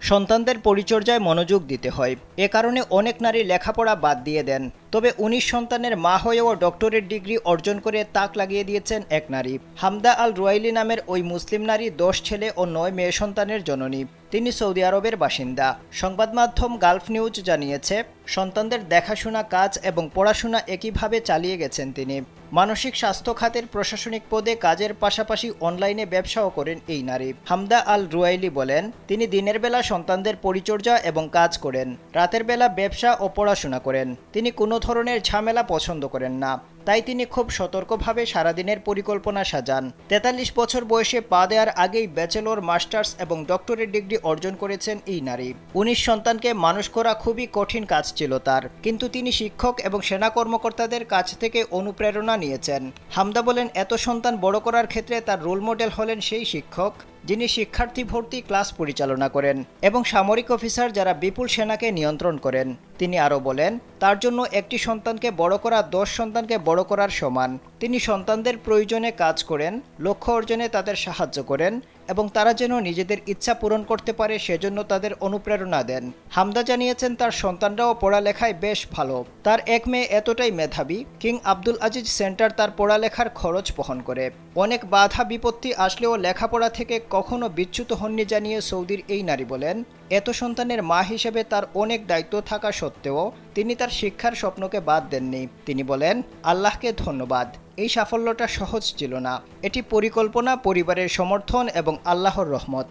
সন্তানদের পরিচর্যায় মনোযোগ দিতে হয়। এ কারণে অনেক নারী লেখাপড়া বাদ দিয়ে দেন। তবে ১৯ সন্তানের মা হয়েও ডক্টরেট ডিগ্রি অর্জন করে তাক লাগিয়ে দিয়েছেন এক নারী। হামদা আল রুয়াইলি নামের ওই মুসলিম নারী ১০ ছেলে ও ৯ মেয়ে সন্তানের জননী। তিনি সৌদি আরবের বাসিন্দা। সংবাদ মাধ্যম গালফ নিউজ জানিয়েছে, সন্তানদের দেখাশোনা, কাজ এবং পড়াশোনা একইভাবে চালিয়ে গেছেন তিনি। মানসিক স্বাস্থ্য খাতের প্রশাসনিক পদে কাজের পাশাপাশি অনলাইনে ব্যবসাও করেন এই নারী। হামদা আল রুয়াইলি বলেন, তিনি দিনের বেলা সন্তানদের পরিচর্যা এবং কাজ করেন, রাতের বেলা ব্যবসা ও পড়াশোনা করেন। তিনি কোনো ধরনের ঝামেলা পছন্দ করেন না, তাই তিনি খুব সতর্কভাবে সারাদিনের পরিকল্পনা সাজান। ৪৩ বছর বয়সে পা দেওয়ার আগেই ব্যাচেলর, মাস্টার্স এবং ডক্টরেট ডিগ্রি অর্জন করেছেন এই নারী। ১৯ সন্তানকে মানুষ করা খুবই কঠিন কাজ ছিল তার, কিন্তু তিনি শিক্ষক এবং সেনা কর্মকর্তাদের কাছ থেকে অনুপ্রেরণা নিয়েছেন। হামদা বলেন, এত সন্তান বড় করার ক্ষেত্রে তার রোল মডেল হলেন সেই শিক্ষক যিনি শিক্ষার্থী ভর্তি ক্লাস পরিচালনা করেন এবং সামরিক অফিসার যারা বিপুল সেনাকে নিয়ন্ত্রণ করেন। তিনি আরও বলেন, তার জন্য একটি সন্তানকে বড় করা ১০ সন্তানকে বড় করার সমান। তিনি সন্তানদের প্রয়োজনে কাজ করেন, লক্ষ্য অর্জনে তাদের সাহায্য করেন এবং তারা যেন নিজেদের ইচ্ছা পূরণ করতে পারে সেজন্য তাদের অনুপ্রেরণা দেন। হামদা জানিয়েছেন, তার সন্তানরাও পড়ালেখায় বেশ ভালো। তার এক মেয়ে এতটাই মেধাবী, কিং আব্দুল আজিজ সেন্টার তার পড়ালেখার খরচ বহন করে। অনেক বাধা বিপত্তি আসলেও লেখাপড়া থেকে কখনো বিচ্যুত হননি জানিয়ে সৌদির এই নারী বলেন, এত সন্তানের মা হিসেবে তার অনেক দায়িত্ব থাকা সত্ত্বেও তিনি তার শিক্ষার স্বপ্নকে বাদ দেননি। তিনি বলেন, আল্লাহকে ধন্যবাদ, এই সাফল্যটা সহজ ছিল না। এটি পরিকল্পনা, পরিবারের সমর্থন এবং আল্লাহর রহমত।